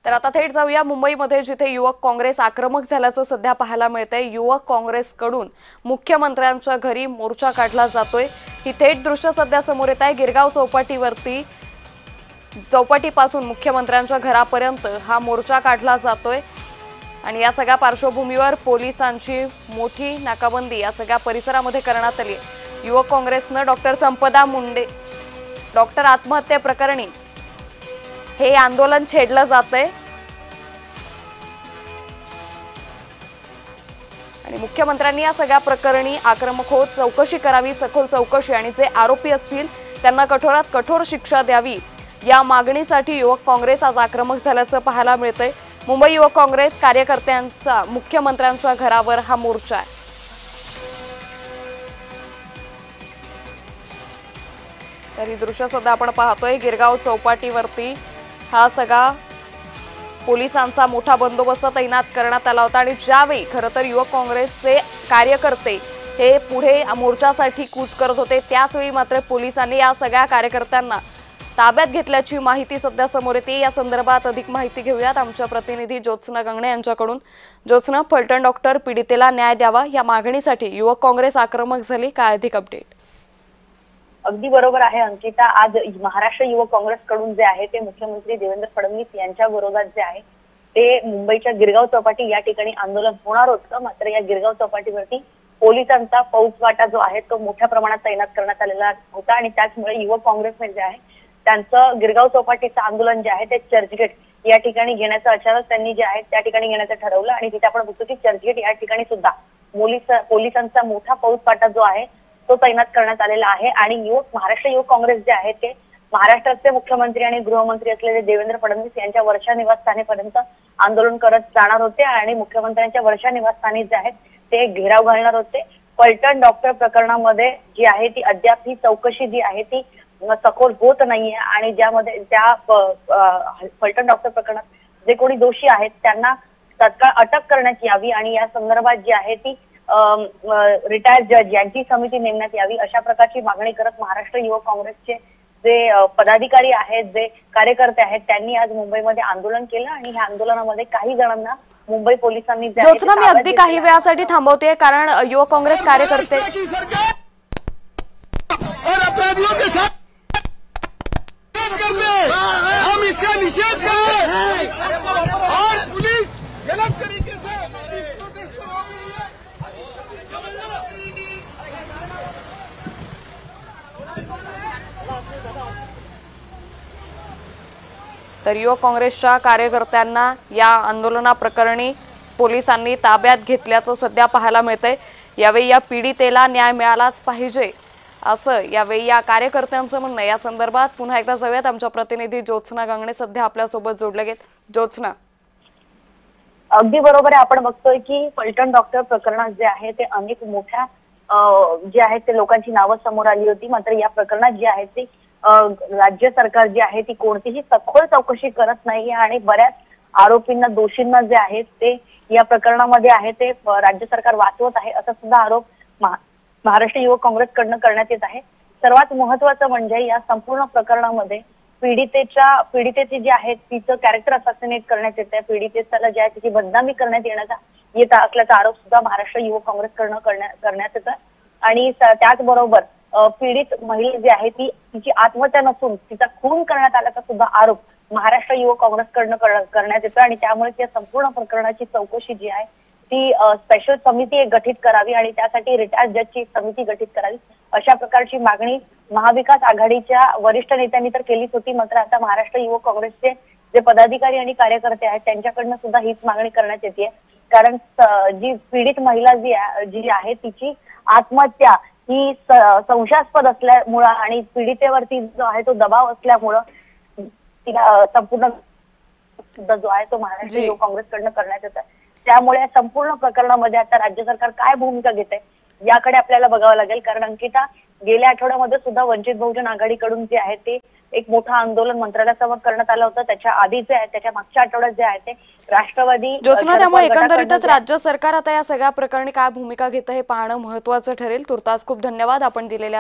तर आता थेट जाऊया मुंबईमध्ये, जिथे युवक काँग्रेस आक्रमक झाल्याचं सध्या पाहायला मिळतंय। युवक काँग्रेसकडून मुख्यमंत्र्यांच्या घरी मोर्चा काढला जातोय। ही थेट दृश्य सध्या समोर येत आहे। गिरगाव चौपाटीपासून मुख्यमंत्र्यांच्या घरापर्यंत हा मोर्चा काढला जातोय आणि या सगळ्या पार्श्वभूमीवर पोलिसांची मोठी नाकाबंदी या सगळ्या परिसरामध्ये करण्यात आली। युवक काँग्रेसनं डॉक्टर संपदा मुंडे डॉक्टर आत्महत्येप्रकरणी हे आंदोलन छेडलं जातंय आणि मुख्यमंत्र्यांनी या सगळ्या प्रकरणी आक्रमक होत चौकशी करावी, सखोल चौकशी आणि जे आरोपी असतील त्यांना कठोरात कठोर शिक्षा द्यावी या मागणीसाठी युवक काँग्रेस आज आक्रमक झाल्याचं पाहायला मिळतंय। मुंबई युवक काँग्रेस कार्यकर्त्यांचा मुख्यमंत्र्यांच्या घरावर हा मोर्चा आहे। तर ही दृश्य सध्या आपण पाहतोय। गिरगाव चौपाटीवरती हा सगळा पोलिसांचा मोठा बंदोबस्त तैनात करण्यात आला होता आणि ज्यावेळी खरं तर युवक काँग्रेसचे कार्यकर्ते हे पुढे मोर्चासाठी कूच करत होते, त्याचवेळी मात्र पोलिसांनी या सगळ्या कार्यकर्त्यांना ताब्यात घेतल्याची माहिती सध्या समोर येते। या संदर्भात अधिक माहिती घेऊयात आमच्या प्रतिनिधी ज्योत्स्ना गंगणे यांच्याकडून। ज्योत्स्ना, फलटण डॉक्टर पीडितेला न्याय द्यावा या मागणीसाठी युवक काँग्रेस आक्रमक झाली, काय अधिक अपडेट? अगदी बरोबर आहे अंकिता। आज महाराष्ट्र युवक काँग्रेसकडून जे आहे ते मुख्यमंत्री देवेंद्र फडणवीस यांच्या विरोधात जे आहे ते मुंबईच्या गिरगाव चौपाटी या ठिकाणी आंदोलन होणार होतं। मात्र या गिरगाव चौपाटीवरती पोलिसांचा फौजफाटा जो आहे तो मोठ्या प्रमाणात तैनात करण्यात आलेला होता आणि त्याचमुळे युवक काँग्रेसने जे आहे त्यांचं गिरगाव चौपाटीचं आंदोलन जे आहे ते चर्चगेट या ठिकाणी घेण्याचं अचानक त्यांनी जे आहे त्या ठिकाणी घेण्याचं ठरवलं आणि तिथे आपण बघतो की चर्चगेट या ठिकाणी सुद्धा पोलिसांचा मोठा फौजफाटा जो आहे तो तैनात करण्यात आलेला आहे आणि महाराष्ट्र युवक काँग्रेस जे आहे ते महाराष्ट्राचे मुख्यमंत्री आणि गृहमंत्री असलेले देवेंद्र फडणवीस यांच्या वर्षा निवासस्थानीपर्यंत आंदोलन करत जाणार होते आणि मुख्यमंत्र्यांच्या वर्षा निवासस्थानी जे आहेत ते घेराव घालणार होते। फलटण डॉक्टर प्रकरणामध्ये जी आहे ती अद्याप ही चौकशी जी आहे ती सखोल होत नाहीये आणि ज्यामध्ये त्या फलटण डॉक्टर प्रकरणात जे कोणी दोषी आहेत त्यांना तत्काळ अटक करण्यात यावी आणि या संदर्भात जी आहे ती रिटायर्ड जज यांची समिती नेमण्यात यावी अशा प्रकारची मागणी करत महाराष्ट्र युवक काँग्रेसचे जे पदाधिकारी आहेत, जे कार्यकर्ते आहेत, त्यांनी आज मुंबईमध्ये आंदोलन केलं आणि ह्या आंदोलनामध्ये काही जणांना मुंबई पोलिसांनी ज्योत्स्ना, मी अगदी काही वेळासाठी थांबवते कारण युवक काँग्रेस कार्यकर्ते हम इसका निषेध करें और पुलिस गलत तरीके से तर युवक काँग्रेसच्या कार्यकर्त्यांना या आंदोलनाप्रकरणी पोलिसांनी ताब्यात घेतल्याचं सध्या पाहायला मिळतंय। यावेळी या पीडितेला न्याय मिळालाच पाहिजे असं यावेळी या कार्यकर्त्यांचं म्हणणं। या संदर्भात पुन्हा एकदा जाऊयात, आमच्या प्रतिनिधी ज्योत्स्ना गंगणे सध्या आपल्या सोबत जोडले गेले। ज्योत्स्ना, अगदी बरोबर आहे। आपण बघतोय की फलटण डॉक्टर प्रकरणात जे आहे ते अनेक मोठ्या जे आहेत ते लोकांची नावं समोर आली होती। मात्र या प्रकरणात जी आहे ती राज्य सरकार जी आहे ती कोणतीही सखोल चौकशी करत नाही आणि बऱ्याच आरोपींना, दोषींना जे आहेत ते या प्रकरणामध्ये आहे ते राज्य सरकार वाचवत आहे असा सुद्धा आरोप महाराष्ट्र युवक काँग्रेसकडनं करण्यात येत आहे। सर्वात महत्वाचं म्हणजे या संपूर्ण प्रकरणामध्ये पीडितेची जी आहे तिचं कॅरेक्टर असॅसिनेट करण्यात येत आहे, पीडितेला जे आहे तिची बदनामी करण्यात येत असल्याचा आरोप सुद्धा महाराष्ट्र युवक काँग्रेसकडनं करण्यात येत आहे आणि त्याचबरोबर पीडित महिला जी आहे तिची आत्महत्या नसून तिचा खून करण्यात आल्याचा सुद्धा आरोप महाराष्ट्र युवक काँग्रेसकडनं करण्यात येतो आणि त्यामुळे त्या संपूर्ण प्रकरणाची चौकशी जी आहे ती स्पेशल समिती गठीत करावी आणि त्यासाठी रिटायर्ड जजची समिती गठीत करावी अशा प्रकारची मागणी महाविकास आघाडीच्या वरिष्ठ नेत्यांनी तर केलीच होती। मात्र आता महाराष्ट्र युवक काँग्रेसचे जे पदाधिकारी आणि कार्यकर्ते आहेत त्यांच्याकडनं सुद्धा हीच मागणी करण्यात येते, कारण जी पीडित महिला जी आहे तिची आत्महत्या ही संशयास्पद असल्यामुळं आणि पीडितेवरती जो आहे तो दबाव असल्यामुळं तिला संपूर्ण जो आहे तो महाराष्ट्र युवक काँग्रेसकडनं करण्यात येत आहे। त्यामुळे संपूर्ण प्रकरणामध्ये आता राज्य सरकार काय भूमिका घेते याकडे आपल्याला बघावं लागेल, कारण अंकिता गेल्या आठवड्यामध्ये सुद्धा वंचित बहुजन आघाडीकडून जे आहे ते एक मोठं आंदोलन मंत्रालयासमोर करण्यात आलं होतं। त्याच्या आधी जे आहे त्याच्या मागच्या आठवड्यात जे आहे ते राष्ट्रवादी ज्योत्स्ना, त्यामुळे एकंदरीतच राज्य सरकार आता या सगळ्या प्रकरणी काय भूमिका घेतं हे पाहणं महत्त्वाचं ठरेल। तुर्तास खूप धन्यवाद आपण दिलेल्या